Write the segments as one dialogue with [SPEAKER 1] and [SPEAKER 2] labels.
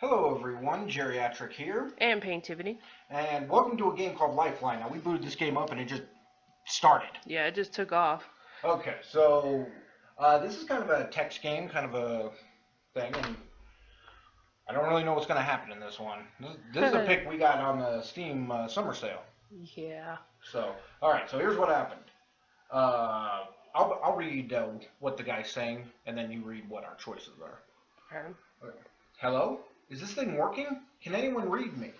[SPEAKER 1] Hello everyone, Jerryactric here,
[SPEAKER 2] And Paintivity.
[SPEAKER 1] and welcome to a game called Lifeline. Now we booted this game up and it just started.
[SPEAKER 2] Yeah, it just took off.
[SPEAKER 1] Okay, so this is kind of a text game, kind of a thing, and I don't really know what's going to happen in this one. This is a pick we got on the Steam summer sale.
[SPEAKER 2] Yeah.
[SPEAKER 1] So, alright, so here's what happened. I'll read what the guy's saying, and then you read what our choices are. Okay. Hello? Is this thing working? Can anyone read me?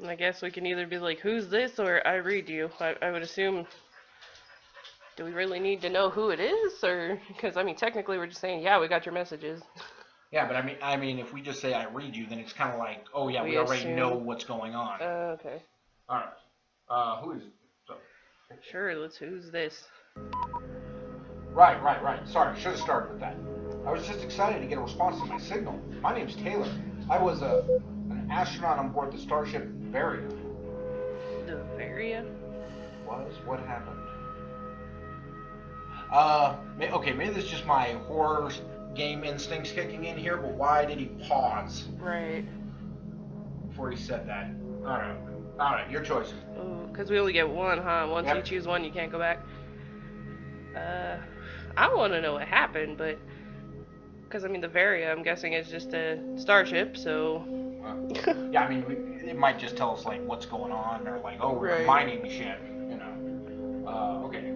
[SPEAKER 2] I guess we can either be like, who's this, or I read you. I would assume, do we really need to know who it is? Or, because, I mean, technically we're just saying, yeah, we got your messages.
[SPEAKER 1] Yeah, but I mean, if we just say I read you, then it's kind of like, oh yeah, we already know what's going on.
[SPEAKER 2] Okay.
[SPEAKER 1] All right. Who is? So.
[SPEAKER 2] Sure, who's this?
[SPEAKER 1] Right. Sorry, should have started with that. I was just excited to get a response to my signal. My name's Taylor. I was an astronaut on board the starship Varia.
[SPEAKER 2] The Varia?
[SPEAKER 1] What happened? Okay, maybe this is just my horror game instincts kicking in here, but why did he pause?
[SPEAKER 2] Right.
[SPEAKER 1] Before he said that. Alright, your choice.
[SPEAKER 2] Oh, because we only get one, huh? Once you choose one, you can't go back. I want to know what happened, but... Because, I mean, the Varia, I'm guessing, is just a starship, so...
[SPEAKER 1] Yeah, I mean, it might just tell us, like, what's going on, or, like, oh, we're mining shit, you know. Okay.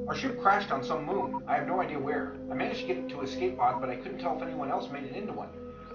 [SPEAKER 1] Our ship crashed on some moon. I have no idea where. I managed to get to escape pod, but I couldn't tell if anyone else made it into one.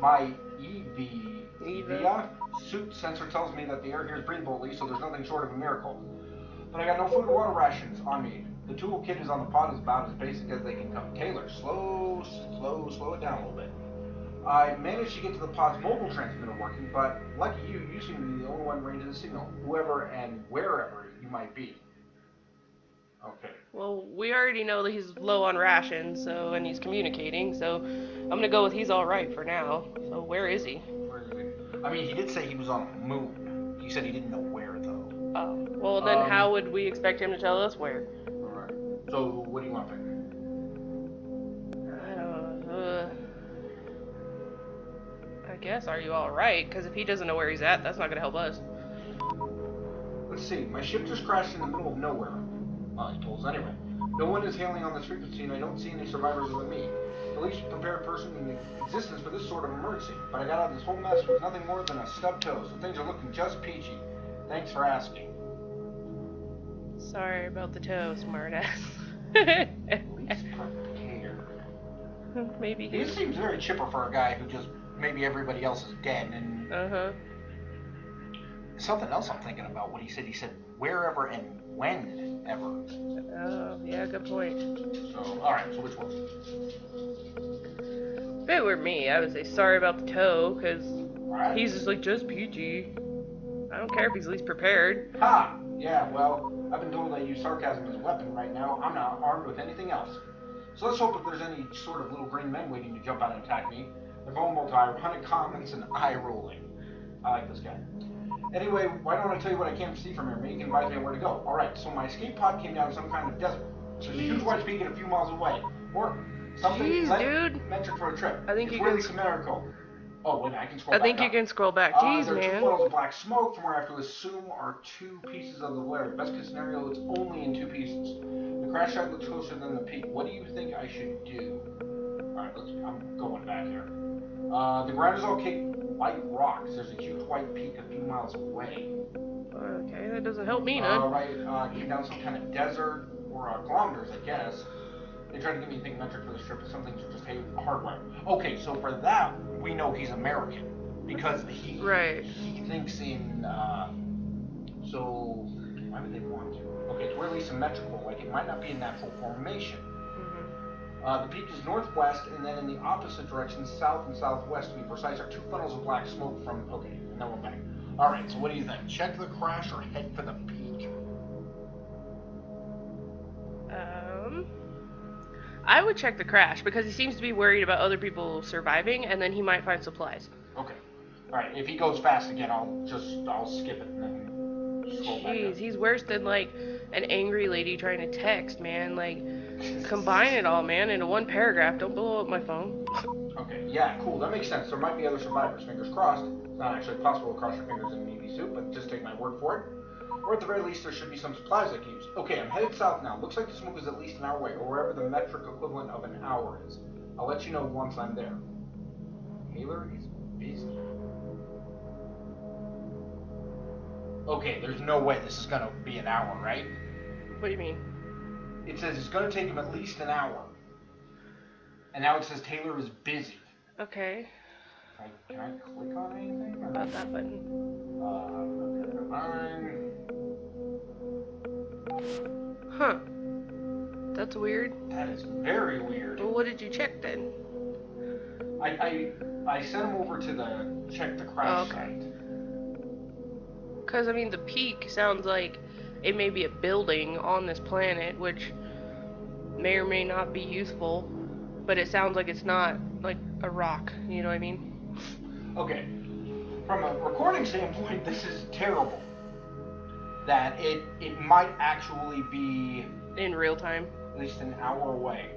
[SPEAKER 1] My EVA suit sensor tells me that the air here is breathable at least, so there's nothing short of a miracle. But I got no food or water rations on me. The toolkit is on the pod is about as basic as they can come. Taylor, slow it down a little bit. I managed to get to the pod's mobile transmitter working, but lucky you seem to be the only one range of the signal, whoever and wherever you might be. Okay.
[SPEAKER 2] Well, we already know that he's low on rations, so, and he's communicating, so I'm gonna go with he's alright for now. So where is he?
[SPEAKER 1] Where is he? I mean, he did say he was on a moon. He said he didn't know where, though.
[SPEAKER 2] Oh. Well, then how would we expect him to tell us where?
[SPEAKER 1] Alright. So, what do you want to pick?
[SPEAKER 2] I don't know. I guess, are you alright? Because if he doesn't know where he's at, that's not gonna help us.
[SPEAKER 1] Let's see. My ship just crashed in the middle of nowhere. He told us anyway. No one is hailing on this frequency, and I don't see any survivors other than me. The least prepared person in existence for this sort of emergency. But I got out of this whole mess with nothing more than a stubbed toe, so things are looking just peachy. Thanks for asking.
[SPEAKER 2] Sorry about the toe, smartass.
[SPEAKER 1] Least prepared.
[SPEAKER 2] Maybe
[SPEAKER 1] he seems very chipper for a guy who just maybe everybody else is dead and. Something else I'm thinking about. What he said. He said wherever and whenever.
[SPEAKER 2] Oh, yeah, good point.
[SPEAKER 1] So, all right. So which one?
[SPEAKER 2] If it were me, I would say sorry about the toe, because he's just like, just PG. I don't care if he's least prepared.
[SPEAKER 1] Ha! Yeah, well, I've been told I use sarcasm as a weapon right now. I'm not armed with anything else. So let's hope if there's any sort of little green men waiting to jump out and attack me. They're vulnerable to ironic comments and eye rolling. I like this guy. Anyway, why don't I tell you what I can't see from here? Maybe you can advise me on where to go. Alright, so my escape pod came down some kind of desert. There's a huge white beacon a few miles away. Or something metric for a trip.
[SPEAKER 2] I think
[SPEAKER 1] it's
[SPEAKER 2] you
[SPEAKER 1] really
[SPEAKER 2] can...
[SPEAKER 1] symmetrical. Oh, wait, I can scroll back.
[SPEAKER 2] I think you can scroll back. Jeez,
[SPEAKER 1] there are
[SPEAKER 2] man.
[SPEAKER 1] two funnels of black smoke from where I have to assume are two pieces of the flare. Best case scenario, it's only in two pieces. The crash site looks closer than the peak. What do you think I should do? Alright, I'm going back here. The ground is all caked white rocks. There's a huge white peak a few miles away.
[SPEAKER 2] Okay, that doesn't help me none.
[SPEAKER 1] Came down some kind of desert or kilometers, I guess. They tried to give me a big metric for this trip, but some things are just hardware. Okay, so for that, we know he's American. Because he thinks in, so, why would they want to? Okay, it's really symmetrical, like it might not be a natural formation. The peak is northwest, and then in the opposite direction, south and southwest, to be precise, are two funnels of black smoke from, okay, and then we're back. Alright, so what do you think? Check the crash or head for the peak?
[SPEAKER 2] I would check the crash, because he seems to be worried about other people surviving, and then he might find supplies.
[SPEAKER 1] Okay. Alright, if he goes fast again, I'll skip it and then scroll back up.
[SPEAKER 2] Jeez, he's worse than, like, an angry lady trying to text, man. Like, Combine it all, man, into one paragraph. Don't blow up my phone.
[SPEAKER 1] Okay, yeah, cool. That makes sense. There might be other survivors. Fingers crossed. It's not actually possible to cross your fingers in an EV suit, but just take my word for it. Or at the very least, there should be some supplies I can use. Okay, I'm headed south now. Looks like the smoke is at least an hour away, or wherever the metric equivalent of an hour is. I'll let you know once I'm there. Taylor is busy. Okay, there's no way this is gonna be an hour, right?
[SPEAKER 2] What do you mean?
[SPEAKER 1] It says it's gonna take him at least an hour. And now it says Taylor is busy.
[SPEAKER 2] Okay.
[SPEAKER 1] Can I click on anything?
[SPEAKER 2] About that button.
[SPEAKER 1] Okay, fine.
[SPEAKER 2] Huh. That's weird.
[SPEAKER 1] That is very weird.
[SPEAKER 2] Well, what did you check then?
[SPEAKER 1] I sent him over to the check the crash site.
[SPEAKER 2] Because, I mean, the peak sounds like it may be a building on this planet, which may or may not be useful, but it sounds like it's not, like, a rock, you know what I mean?
[SPEAKER 1] Okay. From a recording standpoint, this is terrible. That it might actually be...
[SPEAKER 2] In real time.
[SPEAKER 1] At least an hour away.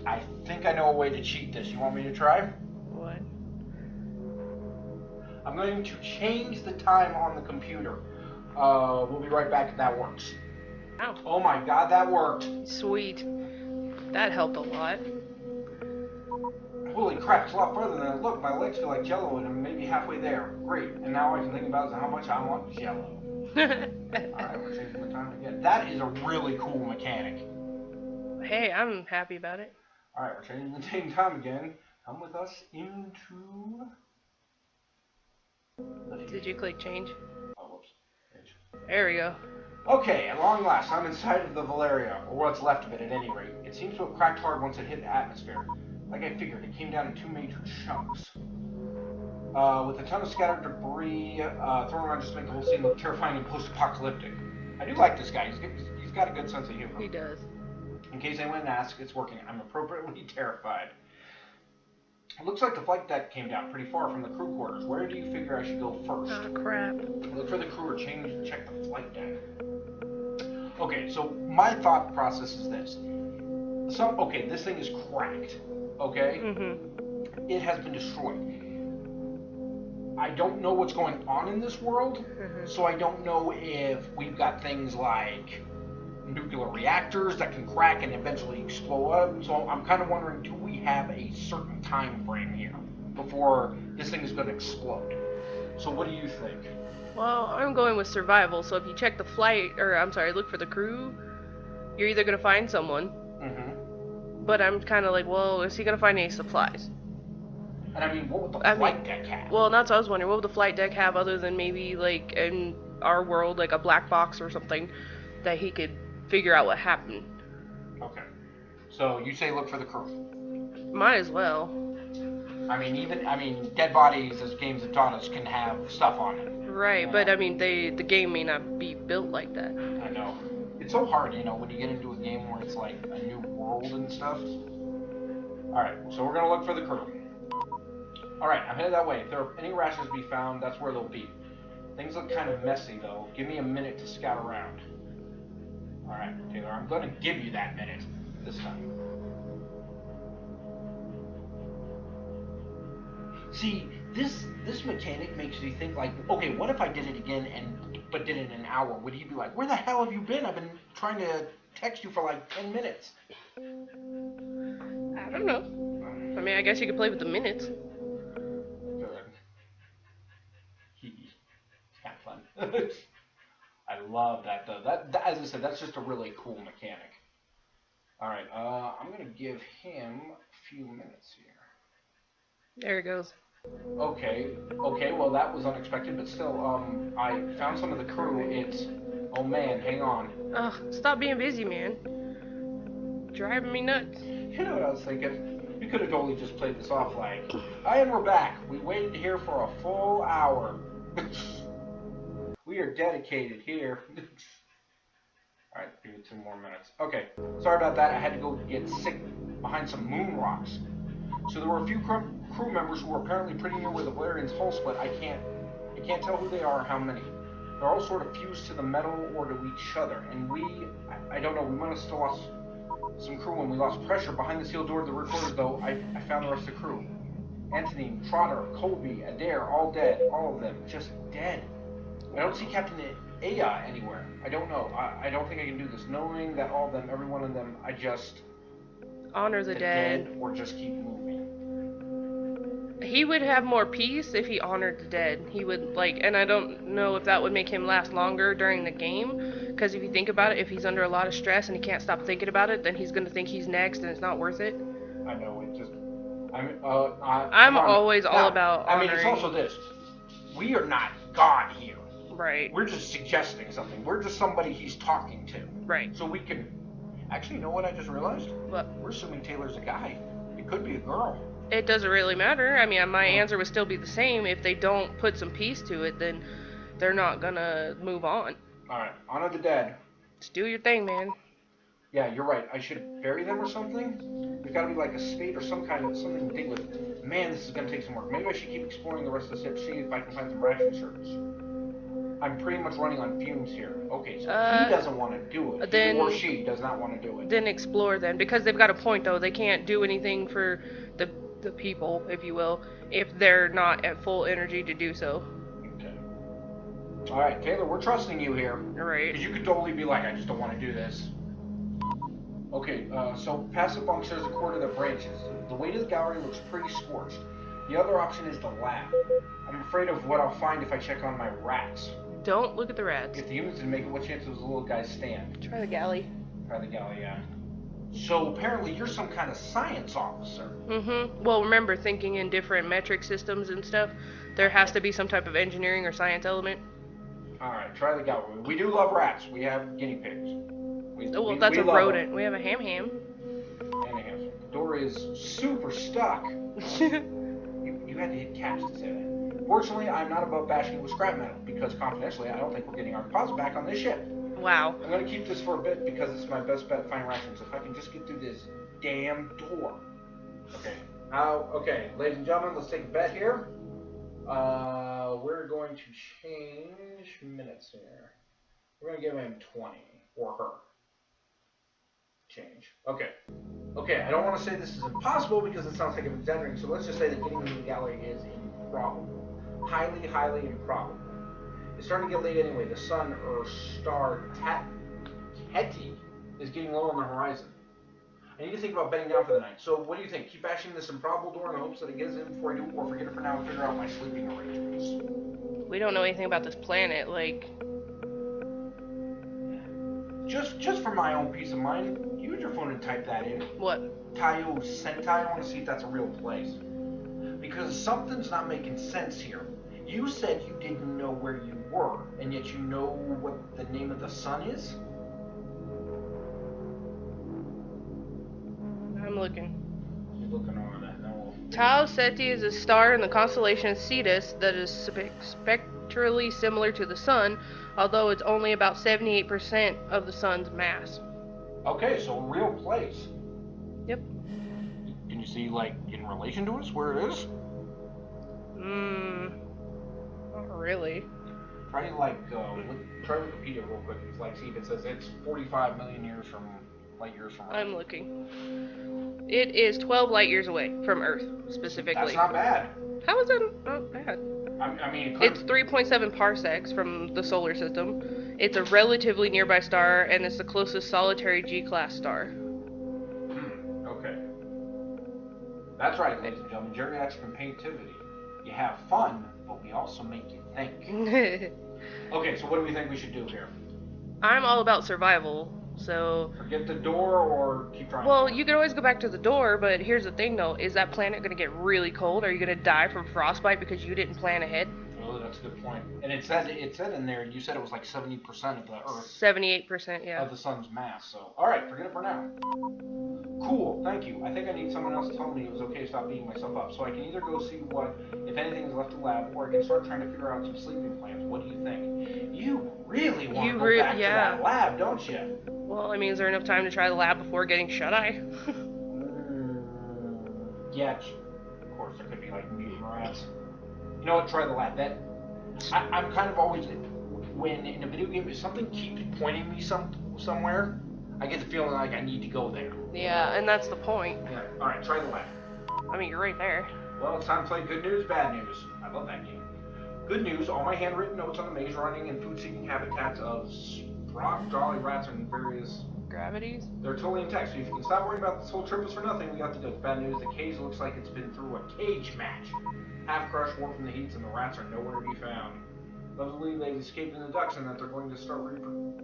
[SPEAKER 1] I think I know a way to cheat this. You want me to try?
[SPEAKER 2] What?
[SPEAKER 1] I'm going to change the time on the computer. We'll be right back if that works.
[SPEAKER 2] Ow.
[SPEAKER 1] Oh my god, that worked.
[SPEAKER 2] Sweet. That helped a lot.
[SPEAKER 1] Holy crap, it's a lot further than it looked. My legs feel like jello and I'm maybe halfway there. Great. And now I can think about how much I want jello. Alright, we're changing the time again. That is a really cool mechanic.
[SPEAKER 2] Hey, I'm happy about it.
[SPEAKER 1] Alright, we're changing the same time again. Come with us into...
[SPEAKER 2] Did you click change?
[SPEAKER 1] Oh, whoops. Change.
[SPEAKER 2] There we go.
[SPEAKER 1] Okay, at long last, I'm inside of the Valeria, or what's left of it at any rate. It seems to have cracked hard once it hit the atmosphere. Like I figured, it came down in two major chunks. With a ton of scattered debris thrown around just to make the whole scene look terrifying and post-apocalyptic. I do like this guy. He's got a good sense of humor.
[SPEAKER 2] He does.
[SPEAKER 1] In case anyone asks, it's working. I'm appropriately terrified. It looks like the flight deck came down pretty far from the crew quarters. Where do you figure I should go first?
[SPEAKER 2] Oh, crap.
[SPEAKER 1] Look for the crew or check the flight deck. Okay, so my thought process is this. Okay, this thing is cracked. Okay?
[SPEAKER 2] Mm-hmm.
[SPEAKER 1] It has been destroyed. I don't know what's going on in this world, so I don't know if we've got things like nuclear reactors that can crack and eventually explode. So I'm kind of wondering, do we have a certain time frame here before this thing is going to explode? So what do you think?
[SPEAKER 2] Well, I'm going with survival, so if you check the flight, or I'm sorry, look for the crew, you're either going to find someone, but I'm kind of like, well, is he going to find any supplies?
[SPEAKER 1] And I mean, what would the flight deck have?
[SPEAKER 2] Well, that's what I was wondering. What would the flight deck have other than maybe, like, in our world, like a black box or something that he could figure out what happened?
[SPEAKER 1] Okay. So you say look for the crew.
[SPEAKER 2] Might as well.
[SPEAKER 1] I mean, dead bodies, as games have taught us, can have stuff on it.
[SPEAKER 2] Right, but I mean, the game may not be built like that.
[SPEAKER 1] I know. It's so hard, you know, when you get into a game where it's like a new world and stuff. Alright, so we're going to look for the crew. Alright, I'm headed that way. If there are any rations to be found, that's where they'll be. Things look kind of messy, though. Give me a minute to scout around. Alright, Taylor, I'm going to give you that minute this time. See, this mechanic makes me think like, okay, what if I did it again but did it in an hour? Would he be like, where the hell have you been? I've been trying to text you for like 10 minutes.
[SPEAKER 2] I don't know. I mean, I guess you could play with the minutes.
[SPEAKER 1] Good. It's kind of fun. I love that though. That, as I said, that's just a really cool mechanic. All right, I'm gonna give him a few minutes here.
[SPEAKER 2] There it goes.
[SPEAKER 1] Okay, well that was unexpected, but still, I found some of the crew. It's, oh man, hang on.
[SPEAKER 2] Ugh, stop being busy, man. Driving me nuts.
[SPEAKER 1] You know what I was thinking? We could have totally just played this off like, and we're back. We waited here for a full hour. We are dedicated here. Alright, give it 2 more minutes. Okay, sorry about that. I had to go get sick behind some moon rocks. So there were a few crew members who were apparently pretty near where the Valerian's hull split. I can't tell who they are or how many. They're all sort of fused to the metal or to each other. And I don't know, we might have still lost some crew when we lost pressure. Behind the sealed door of the recorder, though, I found the rest of the crew. Anthony, Trotter, Colby, Adair, all dead. All of them just dead. I don't see Captain Aya anywhere. I don't know. I don't think I can do this. Knowing that all of them, every one of them, I just...
[SPEAKER 2] Honor the dead.
[SPEAKER 1] Or just keep moving.
[SPEAKER 2] He would have more peace if he honored the dead. He would, like, and I don't know if that would make him last longer during the game. Because if you think about it, if he's under a lot of stress and he can't stop thinking about it, then he's going to think he's next and it's not worth it.
[SPEAKER 1] I know, it just...
[SPEAKER 2] I'm always all about honoring.
[SPEAKER 1] I mean, it's also this. We are not God here.
[SPEAKER 2] Right.
[SPEAKER 1] We're just suggesting something. We're just somebody he's talking to.
[SPEAKER 2] Right.
[SPEAKER 1] So we can... Actually, you know what I just realized?
[SPEAKER 2] What?
[SPEAKER 1] We're assuming Taylor's a guy. It could be a girl.
[SPEAKER 2] It doesn't really matter. I mean, my answer would still be the same. If they don't put some peace to it, then they're not gonna move on.
[SPEAKER 1] Alright, honor the dead.
[SPEAKER 2] Just do your thing, man.
[SPEAKER 1] Yeah, you're right. I should bury them or something? There's gotta be like a spade or something to dig with. Man, this is gonna take some work. Maybe I should keep exploring the rest of the ship, see if I can find some ration shirts. I'm pretty much running on fumes here. Okay, so he doesn't want to do it.
[SPEAKER 2] Then,
[SPEAKER 1] he or she does not want to do it.
[SPEAKER 2] Then explore then, because they've got a point though. They can't do anything for the people, if you will, if they're not at full energy to do so.
[SPEAKER 1] Okay. Alright, Taylor, we're trusting you here.
[SPEAKER 2] Alright.
[SPEAKER 1] Because you could totally be like, I just don't want to do this. Okay, so past the bunks, there's a corridor that branches. The way to the gallery looks pretty scorched. The other option is the lab. I'm afraid of what I'll find if I check on my rats.
[SPEAKER 2] Don't look at the rats.
[SPEAKER 1] If the humans didn't make it, what chance does the little guy stand?
[SPEAKER 2] Try the galley.
[SPEAKER 1] Try the galley, yeah. So apparently you're some kind of science officer.
[SPEAKER 2] Mm-hmm. Well, remember, thinking in different metric systems and stuff, there has to be some type of engineering or science element.
[SPEAKER 1] Alright, try the gallery. We do love rats. We have guinea pigs.
[SPEAKER 2] That's a rodent. We have a ham.
[SPEAKER 1] And a ham. The door is super stuck. You had to hit caps to say that. Fortunately, I'm not above bashing it with scrap metal, because confidentially, I don't think we're getting our deposit back on this ship.
[SPEAKER 2] Wow.
[SPEAKER 1] I'm going to keep this for a bit because it's my best bet finding rations. If I can just get through this damn door. Okay. Okay, ladies and gentlemen, let's take a bet here. We're going to change minutes here. We're going to give him 20, or her. Change. Okay. Okay, I don't want to say this is impossible because it sounds like I'm exaggerating, so let's just say that getting into the gallery is improbable. Highly, highly improbable. It's starting to get late anyway. The sun, or star, Teti, is getting low on the horizon. I need to think about bedding down for the night. So what do you think? Keep bashing this improbable door in the hopes that it gets in before I do, or forget it for now and figure out my sleeping arrangements?
[SPEAKER 2] We don't know anything about this planet, like...
[SPEAKER 1] Just for my own peace of mind, use your phone and type that in.
[SPEAKER 2] What?
[SPEAKER 1] Tayo Sentai, I want to see if that's a real place. Because something's not making sense here. You said you didn't know where you were, and yet you know what the name of the sun is?
[SPEAKER 2] I'm looking.
[SPEAKER 1] You're looking on that. No.
[SPEAKER 2] Tau Ceti is a star in the constellation Cetus that is spectrally similar to the sun, although it's only about 78% of the sun's mass.
[SPEAKER 1] Okay, so a real place.
[SPEAKER 2] Yep.
[SPEAKER 1] Can you see, like, in relation to us, where it is?
[SPEAKER 2] Not really.
[SPEAKER 1] Try, like, try Wikipedia real quick and, like, see if it says it's 45 million light years from Earth.
[SPEAKER 2] I'm looking. It is 12 light years away from Earth, specifically.
[SPEAKER 1] That's not bad.
[SPEAKER 2] How is that not bad?
[SPEAKER 1] I mean,
[SPEAKER 2] it's 3.7 parsecs from the solar system. It's a relatively nearby star, and it's the closest solitary G-class star.
[SPEAKER 1] Okay. That's right, ladies and gentlemen. Jerryactric and Paintivity. You have fun, but we also make you think. Okay, so what do we think we should do here?
[SPEAKER 2] I'm all about survival, so...
[SPEAKER 1] Forget the door or keep trying?
[SPEAKER 2] Well, you can always go back to the door, but here's the thing, though. Is that planet going to get really cold? Are you going to die from frostbite because you didn't plan ahead?
[SPEAKER 1] Oh, that's a good point. And it said in there, you said it was like 70% of the Earth.
[SPEAKER 2] 78%, yeah.
[SPEAKER 1] Of the sun's mass, so... Alright, forget it for now. Cool, thank you. I think I need someone else to tell me it was okay to stop beating myself up. So I can either go see what, if anything, is left to lab, or I can start trying to figure out some sleeping plans. What do you think? You really want to go back to that lab, don't you?
[SPEAKER 2] Well, I mean, is there enough time to try the lab before getting shut-eye?
[SPEAKER 1] Yeah, of course, there could be, like, mutant rats. You know what, try the lab. I'm kind of always, when in a video game, if something keeps pointing me somewhere, I get the feeling like I need to go there.
[SPEAKER 2] Yeah, and that's the point.
[SPEAKER 1] Yeah. All right, try the left.
[SPEAKER 2] I mean, you're right there.
[SPEAKER 1] Well, it's time to play Good News, Bad News. I love that game. Good news, all my handwritten notes on the maze running and food-seeking habitats of Sprock, Jolly Rats, and various...
[SPEAKER 2] Gravities?
[SPEAKER 1] They're totally intact, so if you can stop worrying about this whole trip was for nothing, we got the goods. Bad news, the cage looks like it's been through a cage match. Half crushed, warped from the heats, and the rats are nowhere to be found. Luckily, they've escaped in the ducks and that they're going to start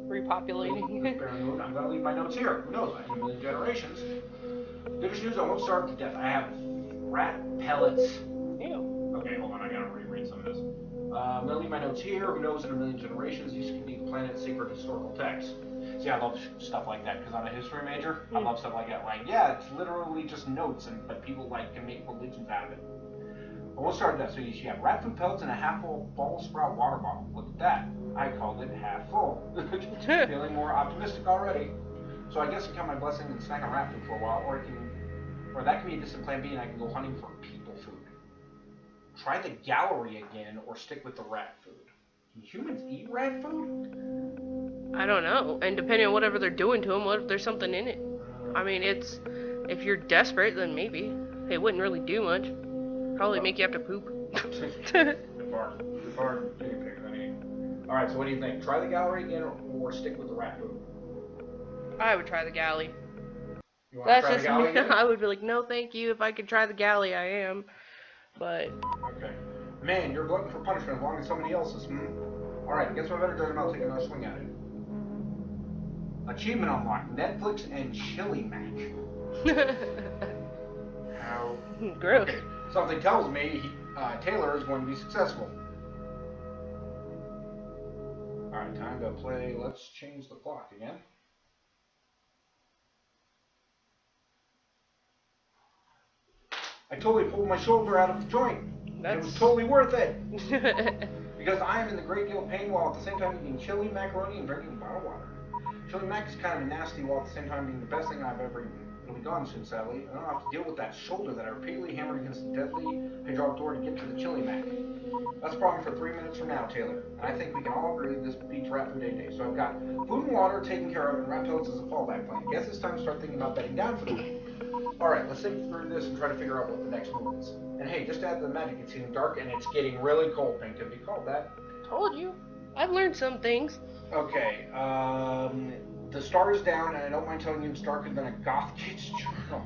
[SPEAKER 2] Repopulating.
[SPEAKER 1] I'm going to leave my notes here. Who knows? In a million generations. Goodest news, I won't starve to death. I have rat pellets.
[SPEAKER 2] Ew.
[SPEAKER 1] Okay, hold on. I got to reread some of this. I'm going to leave my notes here. Who knows? In a million generations, these could be the planet's secret historical text. See, I love stuff like that because I'm a history major. I love stuff like that. Like, yeah, it's literally just notes, but people can make religions out of it. I won't start that. So you have rat food pellets and a half-full ball sprout water bottle. Look at that. I called it half full. Feeling more optimistic already. So I guess I count my blessing and snack on rat food for a while, or that can be a distant plan B, and I can go hunting for people food. Try the gallery again, or stick with the rat food. Can humans eat rat food?
[SPEAKER 2] I don't know. And depending on whatever they're doing to them, what if there's something in it? I mean, if you're desperate, then maybe. It wouldn't really do much. Probably make you have to poop.
[SPEAKER 1] Fart, guinea pig, honey. Alright, so what do you think? Try the gallery again or stick with the rat food?
[SPEAKER 2] I would try the galley.
[SPEAKER 1] You want to try the galley
[SPEAKER 2] me.
[SPEAKER 1] again?
[SPEAKER 2] I would be like, no, thank you. If I could try the galley, I am. But.
[SPEAKER 1] Okay. Man, you're a glutton for punishment as long as somebody else's, Alright, against my better judgment, I'll take another swing at it. Achievement unlocked. Netflix and chili match. How?
[SPEAKER 2] Gross.
[SPEAKER 1] Okay. Something tells me Taylor is going to be successful. Alright, time to play. Let's change the clock again. I totally pulled my shoulder out of the joint. It was totally worth it. Because I am in the great deal of pain while at the same time eating chili, macaroni, and drinking bottled water. Chili mac is kind of nasty while at the same time being the best thing I've ever eaten. It'll be gone soon, sadly, and I'll have to deal with that shoulder that I repeatedly hammered against the deadly hydraulic door to get to the chili mac. That's a problem for 3 minutes from now, Taylor. And I think we can all agree this beats rat food any day. So I've got food and water taken care of and rat pellets as a fallback plan. I guess it's time to start thinking about bedding down for the week. Alright, let's think through this and try to figure out what the next move is. And hey, just to add to the magic, it's getting dark and it's getting really cold. Paintivity called that.
[SPEAKER 2] Told you. I've learned some things.
[SPEAKER 1] Okay, the star is down, and I don't mind telling you it's darker than a goth kid's journal.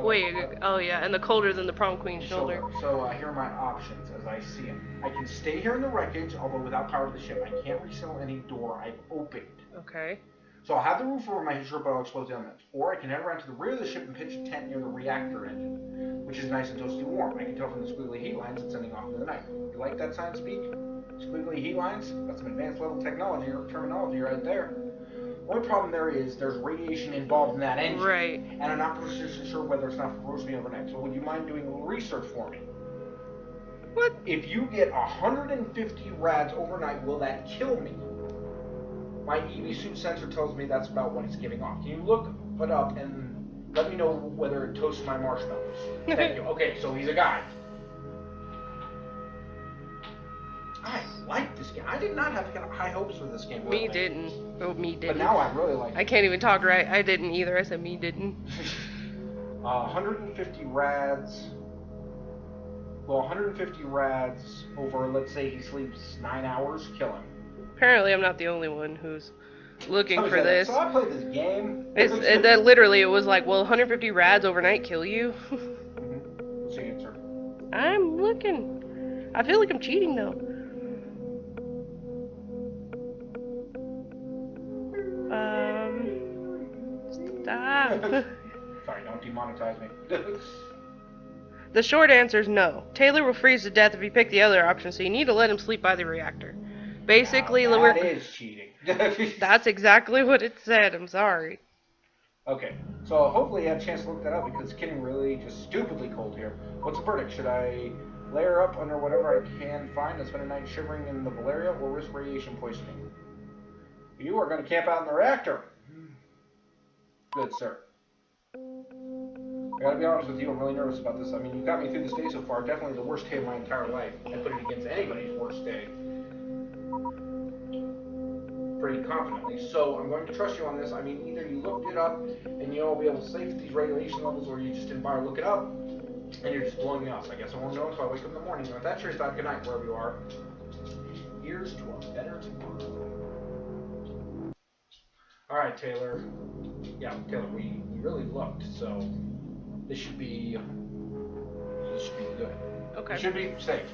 [SPEAKER 2] Wait, oh yeah, and the colder than the prom queen's shoulder.
[SPEAKER 1] So here are my options as I see them. I can stay here in the wreckage, although without power to the ship. I can't reseal any door I've opened.
[SPEAKER 2] Okay.
[SPEAKER 1] So I'll have the roof over my ship, but I'll expose the elements. Or I can head around to the rear of the ship and pitch a tent near the reactor engine, which is nice and toasty warm. I can tell from the squiggly heat lines it's sending off into the night. You like that science speak? Squiggly heat lines? That's some advanced level technology or terminology right there. Only problem there is there's radiation involved in that engine.
[SPEAKER 2] Right.
[SPEAKER 1] And I'm not sure whether it's not for roast me overnight. So would you mind doing a little research for me?
[SPEAKER 2] What?
[SPEAKER 1] If you get 150 rads overnight, will that kill me? My EV suit sensor tells me that's about what it's giving off. Can you look it up and let me know whether it toasts my marshmallows? Thank you. Okay, so he's a guy. I like this game. I did not have high hopes for this game.
[SPEAKER 2] Me didn't. Oh, me didn't.
[SPEAKER 1] But now I really like it.
[SPEAKER 2] I can't even talk right. I didn't either. I said me didn't.
[SPEAKER 1] 150 rads. Well, 150 rads over, let's say he sleeps 9 hours, kill him.
[SPEAKER 2] Apparently, I'm not the only one who's looking for this.
[SPEAKER 1] So I played this game.
[SPEAKER 2] That literally, it was like, well, 150 rads overnight kill you.
[SPEAKER 1] What's the answer?
[SPEAKER 2] I'm looking. I feel like I'm cheating though. Stop.
[SPEAKER 1] Sorry, don't demonetize me.
[SPEAKER 2] The short answer is no. Taylor will freeze to death if you pick the other option, so you need to let him sleep by the reactor. Basically,
[SPEAKER 1] now, that is cheating.
[SPEAKER 2] That's exactly what it said. I'm sorry.
[SPEAKER 1] Okay, so hopefully you had a chance to look that up because it's getting really just stupidly cold here. What's the verdict? Should I layer up under whatever I can find and spend a night shivering in the Valeria or risk radiation poisoning? You are going to camp out in the reactor. Good, sir. I gotta be honest with you, I'm really nervous about this. I mean, you got me through this day so far. Definitely the worst day of my entire life. I put it against anybody's worst day. pretty confidently. So I'm going to trust you on this. I mean, either you looked it up and you'll be able to say these radiation levels, or you just didn't bother to look it up and you're just blowing me off. So I guess I won't know until I wake up in the morning. And with that, cheers, good night, wherever you are. Here's to a better tomorrow. All right, Taylor. Yeah, Taylor, we really looked, so this should be good.
[SPEAKER 2] Okay.
[SPEAKER 1] It should be safe.